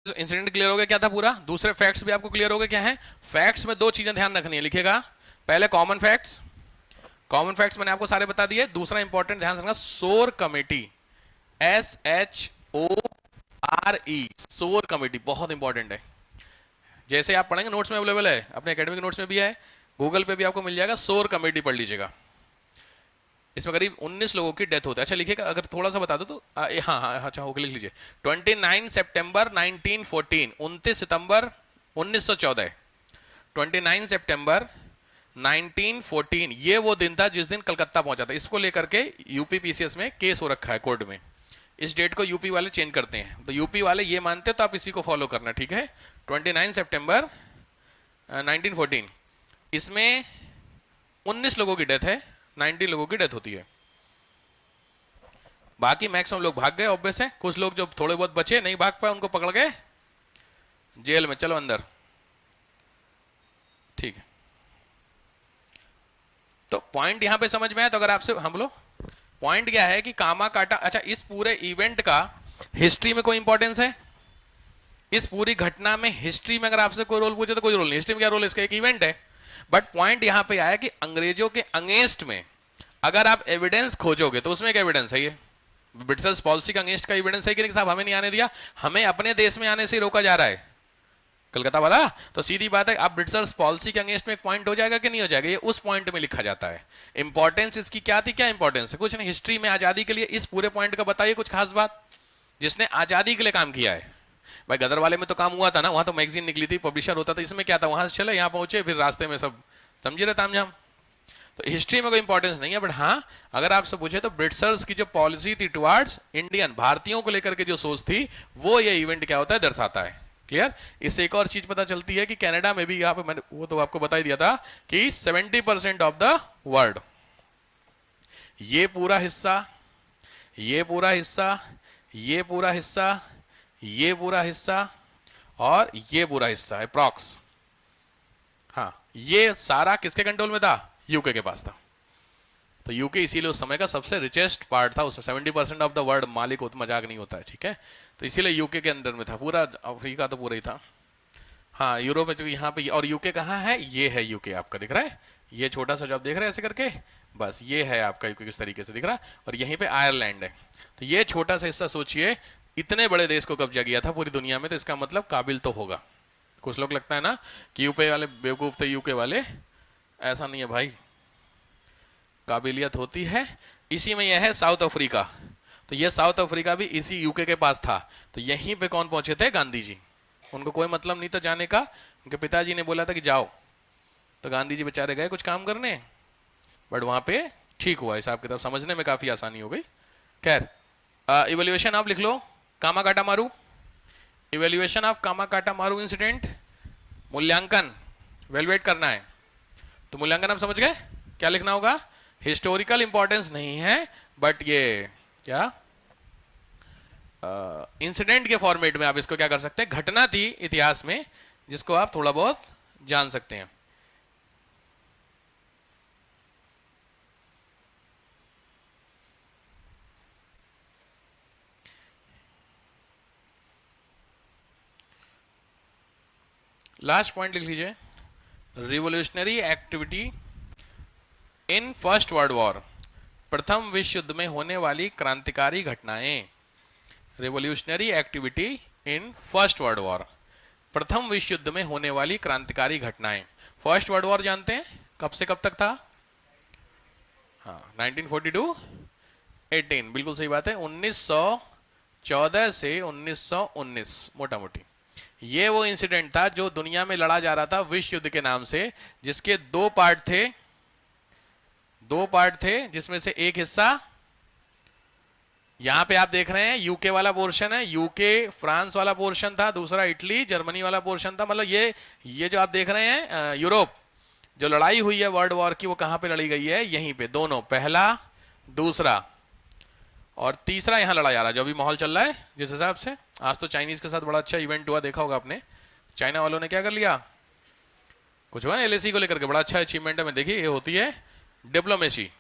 Incident clear हो गया क्या था पूरा, दूसरे फैक्ट्स भी आपको क्लियर हो गए क्या है। फैक्ट्स में दो चीजें ध्यान रखनी है, लिखेगा पहले कॉमन फैक्ट्स, कॉमन फैक्ट्स मैंने आपको सारे बता दिए। दूसरा इंपॉर्टेंट ध्यान रखना सोर कमेटी, SHORE, सोर कमेटी बहुत इंपॉर्टेंट है। जैसे आप पढ़ेंगे नोट्स में अवेलेबल है, अपने एकेडमिक नोट्स में भी है, गूगल पे भी आपको मिल जाएगा, सोर कमेटी पढ़ लीजिएगा। इसमें करीब 19 लोगों की डेथ होती है। अच्छा लिखिएगा, अगर थोड़ा सा बता दो तो हाँ हाँ अच्छा होकर लिख लीजिए। 29 सितंबर 1914, 29 सितंबर 1914, 29 सितंबर 1914, ये वो दिन था जिस दिन कलकत्ता पहुंचा था। इसको लेकर के यूपी पीसीएस में केस हो रखा है कोर्ट में। इस डेट को यूपी वाले चेंज करते हैं, तो यूपी वाले ये मानते हैं तो आप इसी को फॉलो करना, ठीक है। 29 सितंबर 1914, इसमें 19 लोगों की डेथ है, 90 लोगों की डेथ होती है। बाकी मैक्सिमम लोग भाग गए, ऑब्वियस है। कुछ लोग जो थोड़े बहुत बचे नहीं भाग पाए, उनको पकड़ गए जेल में, चलो अंदर, ठीक है। तो पॉइंट यहां पे समझ में आया। तो अगर आपसे हम लोग पॉइंट क्या है कि कामा काटा, अच्छा इस पूरे इवेंट का हिस्ट्री में कोई इंपॉर्टेंस है, इस पूरी घटना में हिस्ट्री में अगर आपसे कोई रोल पूछे तो कोई रोल नहीं, हिस्ट्री में क्या रोल है, इसका एक इवेंट है। बट पॉइंट यहां पे आया कि अंग्रेजों के अगेंस्ट में अगर आप एविडेंस खोजोगे तो उसमें एक एविडेंस है, ये ब्रिटिश पॉलिसी का अगेंस्ट का एविडेंस है कि नहीं साहब, हमें नहीं आने दिया, हमें अपने देश में आने से रोका जा रहा है कलकत्ता वाला। तो सीधी बात है, आप ब्रिटिश पॉलिसी के अगेंस्ट में एक पॉइंट हो जाएगा कि नहीं हो जाएगा, ये उस पॉइंट में लिखा जाता है। इंपॉर्टेंस इसकी क्या थी, क्या इंपॉर्टेंस है, कुछ नहीं, हिस्ट्री में आजादी के लिए इस पूरे पॉइंट का बताइए कुछ खास बात जिसने आजादी के लिए काम किया है। भाई गदर वाले में तो काम हुआ था ना, वहां तो मैगजीन निकली थी, पब्लिशर होता था, इसमें क्या था, वहां से चले यहाँ पहुंचे, फिर रास्ते में सब समझे रहे तामझाम। तो हिस्ट्री में कोई इंपॉर्टेंस नहीं है। बट हाँ, अगर आपसे पूछे तो ब्रिटिशर्स की जो पॉलिसी थी टुवर्ड्स इंडियन, भारतीयों को लेकर के जो सोच थी, वो ये इवेंट क्या होता है दर्शाता है। क्लियर। इससे एक और चीज पता चलती है कि कनाडा में भी, यहाँ पे मैंने वो तो आपको बता ही दिया था कि 70% ऑफ द वर्ल्ड, ये पूरा हिस्सा, ये पूरा हिस्सा, ये पूरा हिस्सा, ये पूरा हिस्सा और ये पूरा हिस्सा अप्रॉक्स, हाँ ये सारा किसके कंट्रोल में था, यूके के पास था। तो यूके इसीलिए उस समय का सबसे रिचेस्ट पार्ट था, उसमें 70% ऑफ द वर्ल्ड मालिक होता, मजाक नहीं होता है, ठीक है। तो इसीलिए यूके के अंदर में था, पूरा अफ्रीका तो पूरा ही था। हाँ यूरोप में, क्योंकि यहाँ पे, और यूके कहाँ है, ये है यूके आपका, दिख रहा है, ये छोटा सा जो आप देख रहे हैं ऐसे करके, बस ये है आपका यूके, किस तरीके से दिख रहा है। और यहीं पे आयरलैंड है। तो ये छोटा सा हिस्सा सोचिए, इतने बड़े देश को कब्जा किया था पूरी दुनिया में, तो इसका मतलब काबिल तो होगा। कुछ लोग लगता है ना कि यूपी वाले बेवकूफ थे, यूके वाले, ऐसा नहीं है भाई, काबिलियत होती है। इसी में यह है साउथ अफ्रीका, तो ये साउथ अफ्रीका भी इसी यूके के पास था। तो यहीं पे कौन पहुंचे थे, गांधी जी। उनको कोई मतलब नहीं था जाने का, उनके पिताजी ने बोला था कि जाओ, तो गांधी जी बेचारे गए कुछ काम करने, बट वहां पे ठीक हुआ, हिसाब किताब समझने में काफी आसानी हो गई। खैर, इवेल्युएशन आप लिख लो, कामाकाटा मारू, इवेल्युएशन ऑफ कामाकाटा मारू इंसिडेंट, मूल्यांकन वैल्यूएट करना है। तो मूल्यांकन आप समझ गए क्या लिखना होगा, हिस्टोरिकल इंपॉर्टेंस नहीं है, बट ये क्या इंसिडेंट के फॉर्मेट में आप इसको क्या कर सकते हैं, घटना थी इतिहास में जिसको आप थोड़ा बहुत जान सकते हैं। लास्ट पॉइंट लिख लीजिए, revolutionary activity in first world war, प्रथम विश्व युद्ध में होने वाली क्रांतिकारी घटनाएं। Revolutionary activity in first world war, प्रथम विश्व युद्ध में होने वाली क्रांतिकारी घटनाएं। फर्स्ट वर्ल्ड वॉर जानते हैं कब से कब तक था, हाँ 1942 18, बिल्कुल सही बात है, 1914 से 1919 मोटा मोटी। ये वो इंसिडेंट था जो दुनिया में लड़ा जा रहा था विश्व युद्ध के नाम से, जिसके दो पार्ट थे, दो पार्ट थे, जिसमें से एक हिस्सा यहां पे आप देख रहे हैं, यूके वाला पोर्शन है, यूके फ्रांस वाला पोर्शन था, दूसरा इटली जर्मनी वाला पोर्शन था। मतलब ये जो आप देख रहे हैं यूरोप, जो लड़ाई हुई है वर्ल्ड वॉर की, वो कहां पे लड़ी गई है, यहीं पे, दोनों, पहला दूसरा और तीसरा यहां लड़ा जा रहा है। जो अभी माहौल चल रहा है जिस हिसाब से, आज तो चाइनीज के साथ बड़ा अच्छा इवेंट हुआ, देखा होगा आपने, चाइना वालों ने क्या कर लिया, कुछ हुआ ना एलएसी को लेकर के, बड़ा अच्छा अचीवमेंट है। मैं देखिए, ये होती है डिप्लोमेसी,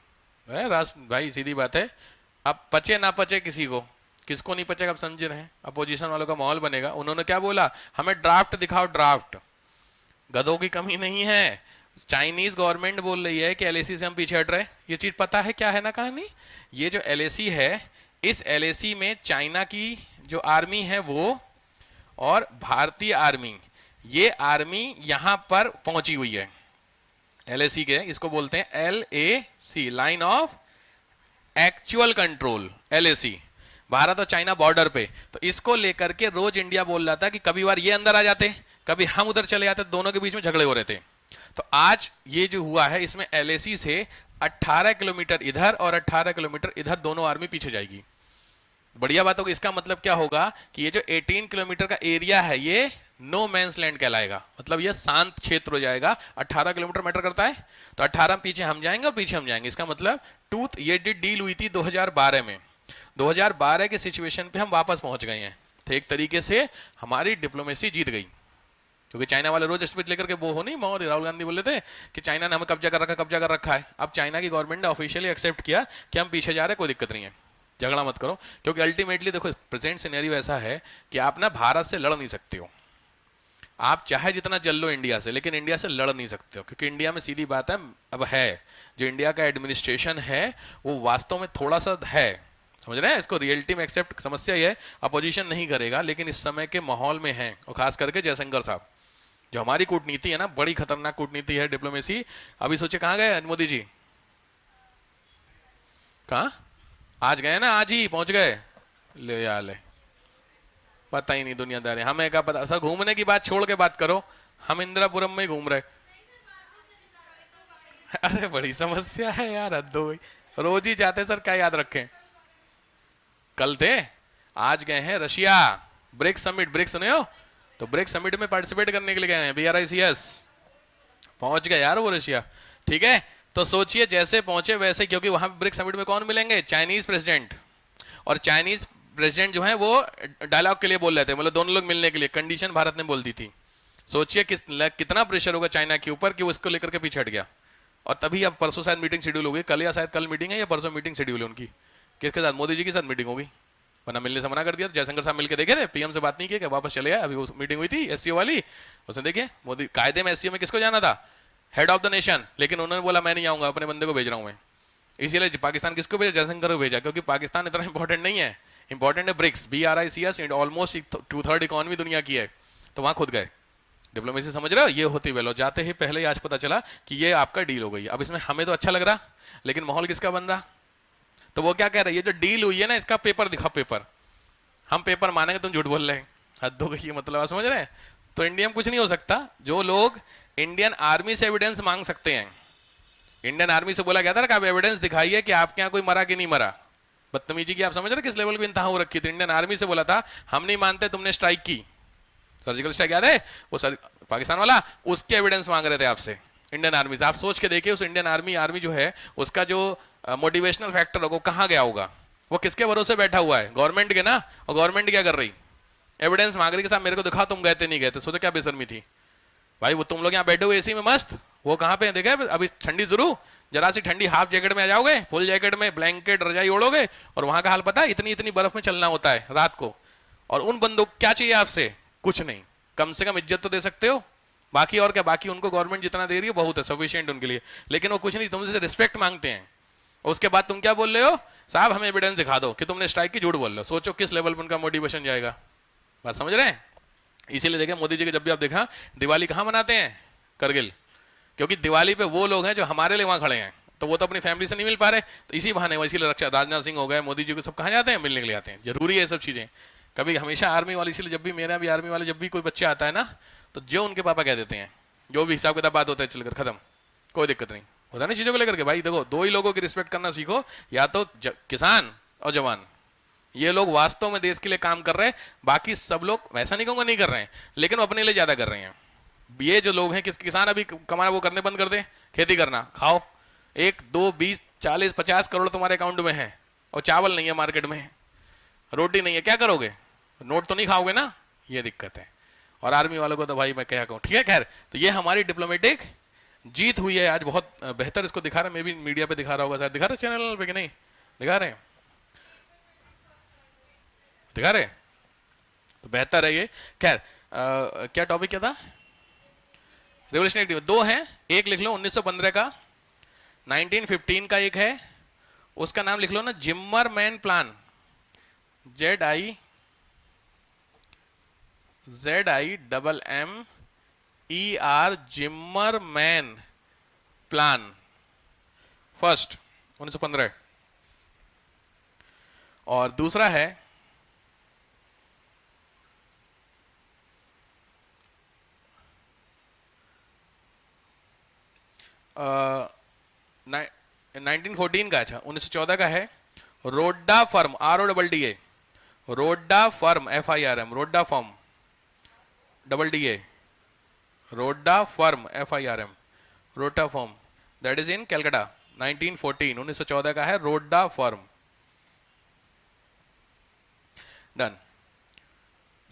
राष्ट्र भाई, सीधी बात है। अब पचे ना पचे किसी को, किसको नहीं पचेगा, आप समझ रहे हैं, अपोजिशन वालों का माहौल बनेगा। उन्होंने क्या बोला, हमें ड्राफ्ट दिखाओ, ड्राफ्ट। गधों की कमी नहीं है, चाइनीज गवर्नमेंट बोल रही है कि एलएसी से हम पीछे हट रहे हैं। ये चीज पता है क्या है ना कहानी, ये जो एलएसी है, इस एलएसी में चाइना की जो आर्मी है वो और भारतीय आर्मी, ये आर्मी यहां पर पहुंची हुई है। एलएसी के इसको बोलते हैं LAC, line of actual control, LAC, Bharat और चाइना बॉर्डर पे। तो इसको लेकर के रोज इंडिया बोल रहा था कि कभी बार ये अंदर आ जाते, कभी हम उधर चले जाते, दोनों के बीच में झगड़े हो रहे थे। तो आज ये जो हुआ है, इसमें LAC से 18 किलोमीटर इधर और 18 किलोमीटर इधर दोनों आर्मी पीछे जाएगी। बढ़िया बात होगी। इसका मतलब क्या होगा कि ये जो 18 किलोमीटर का एरिया है ये नो मैंस लैंड कहलाएगा, मतलब ये शांत क्षेत्र हो जाएगा। 18 किलोमीटर मैटर करता है, तो 18 पीछे हम जाएंगे और पीछे हम जाएंगे। इसका मतलब टूथ, ये डील हुई थी 2012 में, 2012 के सिचुएशन पे हम वापस पहुंच गए हैं। तो एक तरीके से हमारी डिप्लोमेसी जीत गई, क्योंकि चाइना वाले रोज स्पीच लेकर के वो हो नहीं, और राहुल गांधी बोले थे कि चाइना ने हमें कब्जा कर रखा है। अब चाइना की गवर्नमेंट ने ऑफिशियली एक्सेप्ट किया कि हम पीछे जा रहे हैं, कोई दिक्कत नहीं है, झगड़ा मत करो। क्योंकि अल्टीमेटली देखो, प्रेजेंट सिनेरियो ऐसा है कि आप ना भारत से लड़ नहीं सकते हो, आप चाहे जितना जल लो इंडिया से, लेकिन इंडिया से लड़ नहीं सकते हो। क्योंकि इंडिया में सीधी बात है, अब है जो इंडिया का एडमिनिस्ट्रेशन है वो वास्तव में थोड़ा सा है, समझ रहे हैं, इसको रियलिटी में एक्सेप्ट, समस्या ये है अपोजिशन नहीं करेगा, लेकिन इस समय के माहौल में है। और खास करके जयशंकर साहब, जो हमारी कूटनीति है ना, बड़ी खतरनाक कूटनीति है, डिप्लोमेसी। अभी सोचे कहाँ गए मोदी जी, कहाँ आज गए ना, आज ही पहुंच गए, ले यार ले, पता ही नहीं दुनियादारी, हमें क्या पता सर। घूमने की बात छोड़ के बात करो, हम इंदिरापुरम में ही घूम रहे। अरे बड़ी समस्या है यार, हद हो गई, रोज ही जाते सर, क्या याद रखें। कल थे, आज गए हैं रशिया, ब्रिक्स समिट, ब्रिक्स सुने हो, तो ब्रिक्स समिट में पार्टिसिपेट करने के लिए गए हैं, BRICS, पहुंच गए यार वो रशिया, ठीक है। तो सोचिए जैसे पहुंचे वैसे, क्योंकि वहां ब्रिक्स समिट में कौन मिलेंगे, चाइनीज प्रेसिडेंट, और चाइनीज प्रेसिडेंट जो है वो डायलॉग के लिए बोल रहे थे, मतलब दोनों लोग मिलने के लिए, कंडीशन भारत ने बोल दी थी। सोचिए कितना प्रेशर होगा चाइना के ऊपर कि वो इसको लेकर के पीछे हट गया। और तभी अब परसों शायद मीटिंग शेड्यूल होगी, कल या शायद कल मीटिंग है या परसों मीटिंग शेड्यूल है उनकी, किसके साथ, मोदी जी के साथ मीटिंग होगी, वरना मिलने से मना कर दिया। जयशंकर साहब मिलकर देखे थे, PM से बात नहीं की, वापस चले गए। अभी वो मीटिंग हुई थी SCO वाली, उसने देखिए मोदी, कायदे में SCO में किसको जाना था, हेड ऑफ द नेशन, लेकिन उन्होंने बोला मैं नहीं आऊंगा, अपने बंदे को भेज रहा हूं मैं। इसीलिए पाकिस्तान किसको भेजा, जयशंकर को भेजा, क्योंकि पाकिस्तान इतना इंपॉर्टेंट नहीं है, इंपॉर्टेंट है ब्रिक्स, BRICS, ऑलमोस्ट 2/3 इकोनॉमी दुनिया की है, तो वहां खुद गए। डिप्लोमेसी समझ रहे हो, ये होती वेलो, जाते ही पहले ही आज पता चला कि ये आपका डील हो गई। अब इसमें हमें तो अच्छा लग रहा, लेकिन माहौल किसका बन रहा, तो वो क्या कह रहे हैं, ये जो डील हुई है ना, इसका पेपर दिखा, पेपर, हम पेपर मानेंगे, तुम झूठ बोल रहे हैं, हद हो गई, मतलब आप समझ रहे हैं। तो इंडिया में कुछ नहीं हो सकता, जो लोग इंडियन आर्मी से एविडेंस मांग सकते हैं, इंडियन आर्मी से बोला गया था ना कि आप एविडेंस दिखाइए कि आपके यहाँ कोई मरा कि नहीं मरा, बदतमीजी की, आप समझ रहे किस लेवल की इंतहा हो रखी थी। इंडियन आर्मी से बोला था हम नहीं मानते तुमने स्ट्राइक की, सर्जिकल स्ट्राइक याद है, वो पाकिस्तान वाला, उसके एविडेंस मांग रहे थे आपसे इंडियन आर्मी से। आप सोच के देखिए उस इंडियन आर्मी जो है, उसका जो मोटिवेशनल फैक्टर होगा कहाँ गया होगा, वो किसके भरोसे बैठा हुआ है, गवर्नमेंट के ना। और गवर्नमेंट क्या कर रही, एविडेंस मांग रही कि साहब मेरे को दिखा तुम गए थे नहीं गए थे। सोचो क्या बेशर्मी थी भाई, वो तुम लोग यहाँ बैठे हुए AC में मस्त, वो कहाँ पे देखे अभी ठंडी शुरू, जरा सी ठंडी हाफ जैकेट में आ जाओगे, फुल जैकेट में ब्लैंकेट रजाई ओढ़ोगे, और वहां का हाल पता है, इतनी इतनी बर्फ में चलना होता है रात को। और उन बंदों क्या चाहिए आपसे, कुछ नहीं, कम से कम इज्जत तो दे सकते हो, बाकी और क्या, बाकी उनको गवर्नमेंट जितना दे रही है बहुत है, सफिशिएंट उनके लिए, लेकिन वो कुछ नहीं, तुमसे रिस्पेक्ट मांगते हैं। उसके बाद तुम क्या बोल रहे हो, साहब हमें एविडेंस दिखा दो कि तुमने स्ट्राइक की, झूठ बोल रहे हो। सोचो किस लेवल पर उनका मोटिवेशन जाएगा, बात समझ रहे हैं। इसीलिए देखें मोदी जी के जब भी आप देखा, दिवाली कहाँ मनाते हैं, करगिल, क्योंकि दिवाली पे वो लोग हैं जो हमारे लिए वहां खड़े हैं, तो वो तो अपनी फैमिली से नहीं मिल पा रहे, तो इसी बहाने वो, इसीलिए रक्षा राजनाथ सिंह हो गए, मोदी जी को सब कहाँ जाते हैं, मिलने के लिए आते हैं, जरूरी है सब चीजें। कभी हमेशा आर्मी वाले, इसीलिए जब भी मेरा भी आर्मी वाले, जब भी कोई बच्चा आता है ना, तो जो उनके पापा कह देते हैं, जो भी हिसाब किताब बात होता है चलकर खत्म, कोई दिक्कत नहीं होता ना चीजों को लेकर के। भाई देखो, दो ही लोगों की रिस्पेक्ट करना सीखो, या तो किसान और जवान, ये लोग वास्तव में देश के लिए काम कर रहे हैं, बाकी सब लोग वैसा नहीं कहूंगा नहीं कर रहे हैं, लेकिन वो अपने लिए ज्यादा कर रहे हैं। ये जो लोग हैं, किसान अभी कमाना वो करने बंद कर दे, खेती करना, खाओ, 1 2 20 40 50 करोड़ तुम्हारे अकाउंट में है, और चावल नहीं है मार्केट में, रोटी नहीं है, क्या करोगे, नोट तो नहीं खाओगे ना, ये दिक्कत है। और आर्मी वालों को तो भाई मैं क्या कहूँ, ठीक है। खैर, तो ये हमारी डिप्लोमेटिक जीत हुई है आज, बहुत बेहतर इसको दिखा रहे, मैं भी मीडिया पे दिखा रहा होगा, शायद दिखा रहे चैनल पे कि नहीं दिखा रहे हैं। दिखा रहे? तो बेहतर है ये। खैर क्या टॉपिक क्या था? Revolutionary activity. दो हैं, एक लिख लो 1915 का, 1915 का एक है, उसका नाम लिख लो ना जिम्मरमैन प्लान, ZIMMER, जिम्मरमैन प्लान, फर्स्ट 1915। और दूसरा है अ, 1914 का, अच्छा 1914 का है, Rodda firm, RODDA, Rodda firm, FIRM, Rodda firm, DDA, Rodda firm, FIRM, Rodda firm, that is in Calcutta, 1914, 1914 का है रोडा फर्म। डन।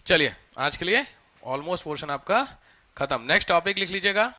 चलिए आज के लिए ऑलमोस्ट पोर्शन आपका खत्म। नेक्स्ट टॉपिक लिख लीजिएगा।